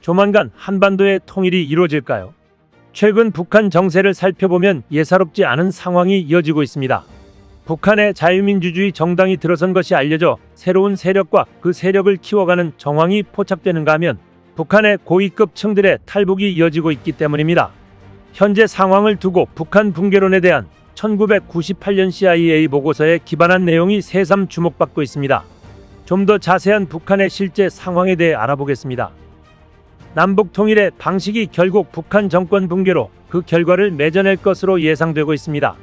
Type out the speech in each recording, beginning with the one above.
조만간 한반도의 통일이 이루어질까요? 최근 북한 정세를 살펴보면 예사롭지 않은 상황이 이어지고 있습니다. 북한의 자유민주주의 정당이 들어선 것이 알려져 새로운 세력과 그 세력을 키워가는 정황이 포착되는가 하면 북한의 고위급 층들의 탈북이 이어지고 있기 때문입니다. 현재 상황을 두고 북한 붕괴론에 대한 1998년 CIA 보고서에 기반한 내용이 새삼 주목받고 있습니다. 좀 더 자세한 북한의 실제 상황에 대해 알아보겠습니다. 남북 통일의 방식이 결국 북한 정권 붕괴로 그 결과를 맺어낼 것으로 예상되고 있습니다.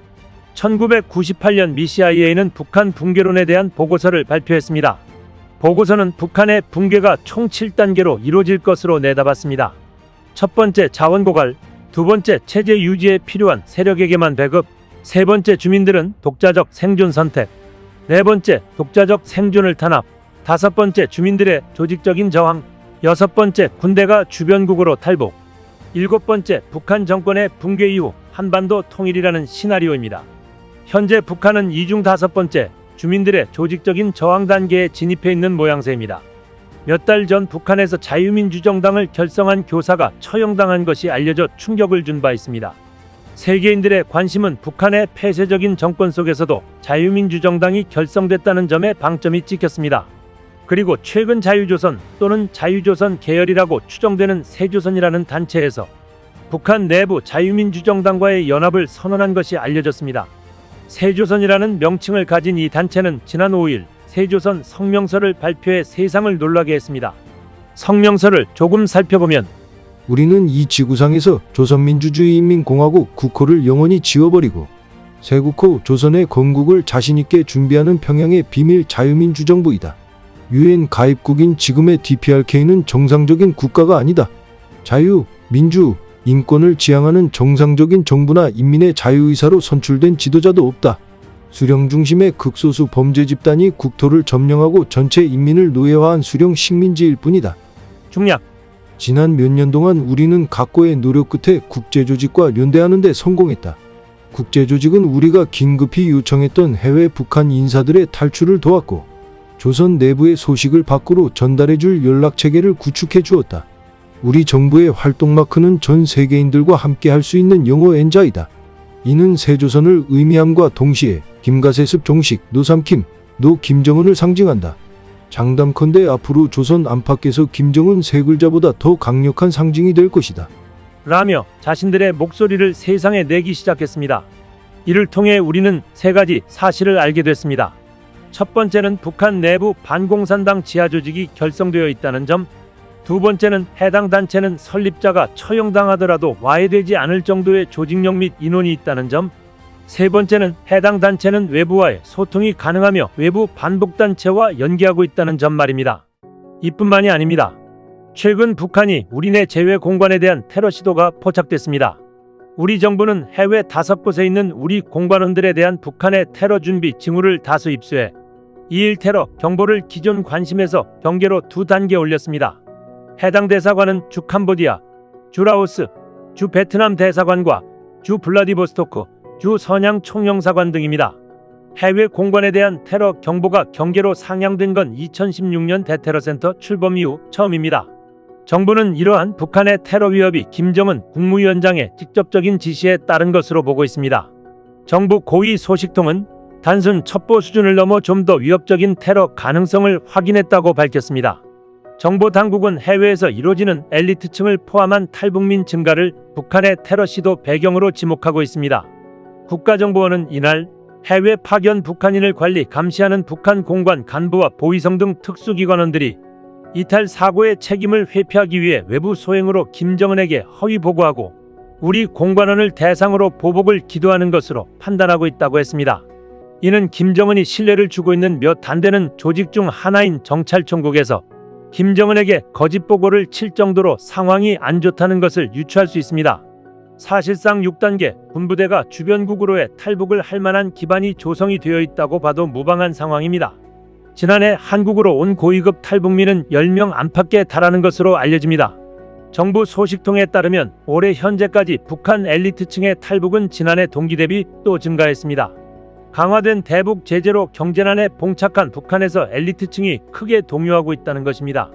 1998년 미 CIA는 북한 붕괴론에 대한 보고서를 발표했습니다. 보고서는 북한의 붕괴가 총 7단계로 이루어질 것으로 내다봤습니다. 첫 번째, 자원 고갈. 두 번째, 체제 유지에 필요한 세력에게만 배급. 세 번째, 주민들은 독자적 생존 선택. 네 번째, 독자적 생존을 탄압. 다섯 번째, 주민들의 조직적인 저항. 여섯 번째, 군대가 주변국으로 탈북. 일곱 번째, 북한 정권의 붕괴 이후 한반도 통일이라는 시나리오입니다. 현재 북한은 이 중 다섯 번째, 주민들의 조직적인 저항 단계에 진입해 있는 모양새입니다. 몇 달 전 북한에서 자유민주정당을 결성한 교사가 처형당한 것이 알려져 충격을 준 바 있습니다. 세계인들의 관심은 북한의 폐쇄적인 정권 속에서도 자유민주정당이 결성됐다는 점에 방점이 찍혔습니다. 그리고 최근 자유조선 또는 자유조선 계열이라고 추정되는 새조선이라는 단체에서 북한 내부 자유민주정당과의 연합을 선언한 것이 알려졌습니다. 새조선이라는 명칭을 가진 이 단체는 지난 5일 새조선 성명서를 발표해 세상을 놀라게 했습니다. 성명서를 조금 살펴보면 우리는 이 지구상에서 조선민주주의인민공화국 국호를 영원히 지워버리고 새국호 조선의 건국을 자신있게 준비하는 평양의 비밀 자유민주정부이다. UN 가입국인 지금의 DPRK는 정상적인 국가가 아니다. 자유, 민주, 인권을 지향하는 정상적인 정부나 인민의 자유의사로 선출된 지도자도 없다. 수령 중심의 극소수 범죄 집단이 국토를 점령하고 전체 인민을 노예화한 수령 식민지일 뿐이다. 중략. 지난 몇 년 동안 우리는 각고의 노력 끝에 국제조직과 연대하는 데 성공했다. 국제조직은 우리가 긴급히 요청했던 해외 북한 인사들의 탈출을 도왔고 조선 내부의 소식을 밖으로 전달해줄 연락체계를 구축해 주었다. 우리 정부의 활동 마크는 전 세계인들과 함께 할 수 있는 영어 N자이다. 이는 새조선을 의미함과 동시에 김가세습 종식, 노삼킴, 노 김정은을 상징한다. 장담컨대 앞으로 조선 안팎에서 김정은 세 글자보다 더 강력한 상징이 될 것이다. 라며 자신들의 목소리를 세상에 내기 시작했습니다. 이를 통해 우리는 세 가지 사실을 알게 됐습니다. 첫 번째는 북한 내부 반공산당 지하조직이 결성되어 있다는 점. 두 번째는 해당 단체는 설립자가 처형당하더라도 와해되지 않을 정도의 조직력 및 인원이 있다는 점. 세 번째는 해당 단체는 외부와의 소통이 가능하며 외부 반복단체와 연계하고 있다는 점 말입니다. 이뿐만이 아닙니다. 최근 북한이 우리네 제외 공관에 대한 테러 시도가 포착됐습니다. 우리 정부는 해외 5곳에 있는 우리 공관원들에 대한 북한의 테러 준비 징후를 다수 입수해 2일 테러 경보를 기존 관심에서 경계로 2단계 올렸습니다. 해당 대사관은 주 캄보디아, 주 라오스, 주 베트남 대사관과 주 블라디보스토크, 주 선양 총영사관 등입니다. 해외 공관에 대한 테러 경보가 경계로 상향된 건 2016년 대테러센터 출범 이후 처음입니다. 정부는 이러한 북한의 테러 위협이 김정은 국무위원장의 직접적인 지시에 따른 것으로 보고 있습니다. 정부 고위 소식통은 단순 첩보 수준을 넘어 좀 더 위협적인 테러 가능성을 확인했다고 밝혔습니다. 정보 당국은 해외에서 이루어지는 엘리트층을 포함한 탈북민 증가를 북한의 테러 시도 배경으로 지목하고 있습니다. 국가정보원은 이날 해외 파견 북한인을 관리 감시하는 북한 공관 간부와 보위성 등 특수기관원들이 이탈 사고의 책임을 회피하기 위해 외부 소행으로 김정은에게 허위 보고하고 우리 공관원을 대상으로 보복을 기도하는 것으로 판단하고 있다고 했습니다. 이는 김정은이 신뢰를 주고 있는 몇 안 되는 조직 중 하나인 정찰총국에서 김정은에게 거짓 보고를 칠 정도로 상황이 안 좋다는 것을 유추할 수 있습니다. 사실상 6단계 군부대가 주변국으로의 탈북을 할 만한 기반이 조성이 되어 있다고 봐도 무방한 상황입니다. 지난해 한국으로 온 고위급 탈북민은 10명 안팎에 달하는 것으로 알려집니다. 정부 소식통에 따르면 올해 현재까지 북한 엘리트층의 탈북은 지난해 동기 대비 또 증가했습니다. 강화된 대북 제재로 경제난에 봉착한 북한에서 엘리트층이 크게 동요하고 있다는 것입니다.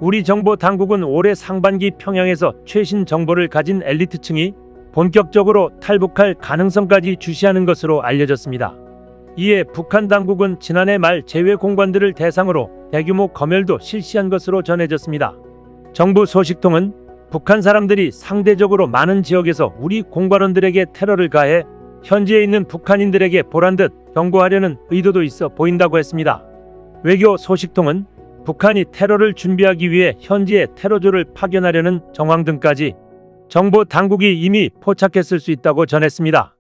우리 정보 당국은 올해 상반기 평양에서 최신 정보를 가진 엘리트층이 본격적으로 탈북할 가능성까지 주시하는 것으로 알려졌습니다. 이에 북한 당국은 지난해 말 제외 공관들을 대상으로 대규모 검열도 실시한 것으로 전해졌습니다. 정부 소식통은 북한 사람들이 상대적으로 많은 지역에서 우리 공관원들에게 테러를 가해 현지에 있는 북한인들에게 보란듯 경고하려는 의도도 있어 보인다고 했습니다. 외교 소식통은 북한이 테러를 준비하기 위해 현지에 테러조를 파견하려는 정황 등까지 정보 당국이 이미 포착했을 수 있다고 전했습니다.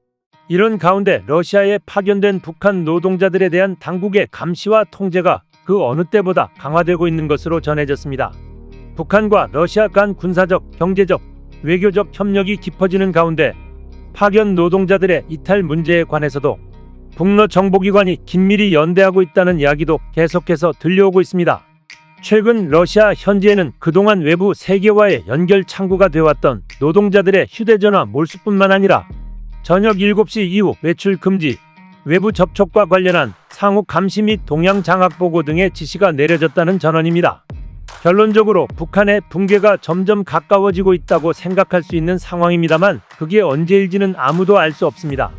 이런 가운데 러시아에 파견된 북한 노동자들에 대한 당국의 감시와 통제가 그 어느 때보다 강화되고 있는 것으로 전해졌습니다. 북한과 러시아 간 군사적, 경제적, 외교적 협력이 깊어지는 가운데 파견 노동자들의 이탈 문제에 관해서도 북러 정보기관이 긴밀히 연대하고 있다는 이야기도 계속해서 들려오고 있습니다. 최근 러시아 현지에는 그동안 외부 세계와의 연결 창구가 되어왔던 노동자들의 휴대전화 몰수뿐만 아니라 저녁 7시 이후 외출 금지, 외부 접촉과 관련한 상호 감시 및 동향 장악 보고 등의 지시가 내려졌다는 전언입니다. 결론적으로 북한의 붕괴가 점점 가까워지고 있다고 생각할 수 있는 상황입니다만 그게 언제일지는 아무도 알 수 없습니다.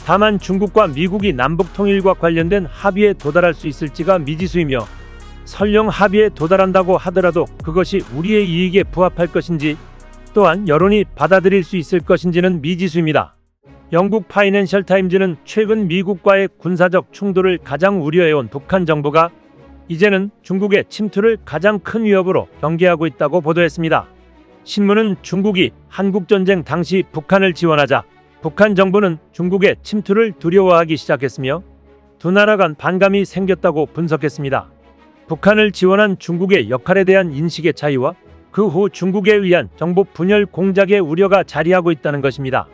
다만 중국과 미국이 남북 통일과 관련된 합의에 도달할 수 있을지가 미지수이며 설령 합의에 도달한다고 하더라도 그것이 우리의 이익에 부합할 것인지 또한 여론이 받아들일 수 있을 것인지는 미지수입니다. 영국 파이낸셜 타임즈는 최근 미국과의 군사적 충돌을 가장 우려해온 북한 정부가 이제는 중국의 침투를 가장 큰 위협으로 경계하고 있다고 보도했습니다. 신문은 중국이 한국전쟁 당시 북한을 지원하자 북한 정부는 중국의 침투를 두려워하기 시작했으며 두 나라 간 반감이 생겼다고 분석했습니다. 북한을 지원한 중국의 역할에 대한 인식의 차이와 그 후 중국에 의한 정보 분열 공작의 우려가 자리하고 있다는 것입니다.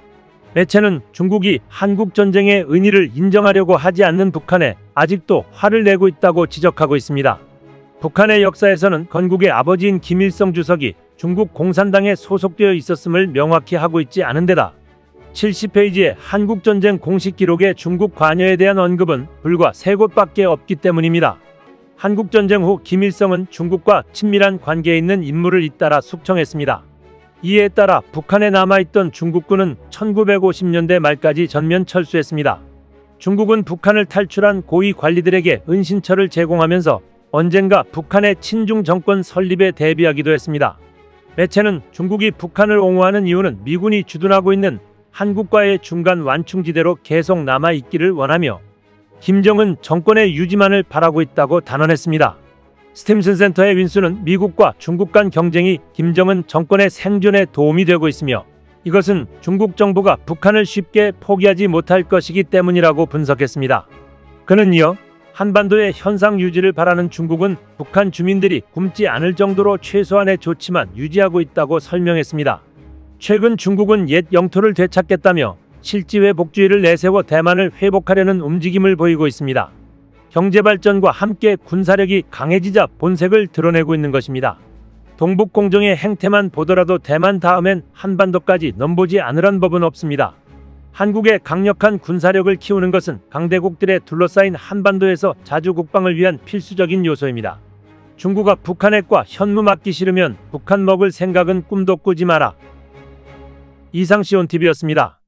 매체는 중국이 한국전쟁의 의미를 인정하려고 하지 않는 북한에 아직도 화를 내고 있다고 지적하고 있습니다. 북한의 역사에서는 건국의 아버지인 김일성 주석이 중국 공산당에 소속되어 있었음을 명확히 하고 있지 않은 데다 70페이지의 한국전쟁 공식 기록에 중국 관여에 대한 언급은 불과 3곳밖에 없기 때문입니다. 한국전쟁 후 김일성은 중국과 친밀한 관계에 있는 인물을 잇따라 숙청했습니다. 이에 따라 북한에 남아있던 중국군은 1950년대 말까지 전면 철수했습니다. 중국은 북한을 탈출한 고위 관리들에게 은신처를 제공하면서 언젠가 북한의 친중 정권 설립에 대비하기도 했습니다. 매체는 중국이 북한을 옹호하는 이유는 미군이 주둔하고 있는 한국과의 중간 완충지대로 계속 남아있기를 원하며 김정은 정권의 유지만을 바라고 있다고 단언했습니다. 스팀슨 센터의 윈수는 미국과 중국 간 경쟁이 김정은 정권의 생존에 도움이 되고 있으며 이것은 중국 정부가 북한을 쉽게 포기하지 못할 것이기 때문이라고 분석했습니다. 그는 이어 한반도의 현상 유지를 바라는 중국은 북한 주민들이 굶지 않을 정도로 최소한의 조치만 유지하고 있다고 설명했습니다. 최근 중국은 옛 영토를 되찾겠다며 실지회복주의를 내세워 대만을 회복하려는 움직임을 보이고 있습니다. 경제발전과 함께 군사력이 강해지자 본색을 드러내고 있는 것입니다. 동북공정의 행태만 보더라도 대만 다음엔 한반도까지 넘보지 않으란 법은 없습니다. 한국의 강력한 군사력을 키우는 것은 강대국들에 둘러싸인 한반도에서 자주 국방을 위한 필수적인 요소입니다. 중국아 북한의 과 현무 맞기 싫으면 북한 먹을 생각은 꿈도 꾸지 마라. 이상 시온TV였습니다.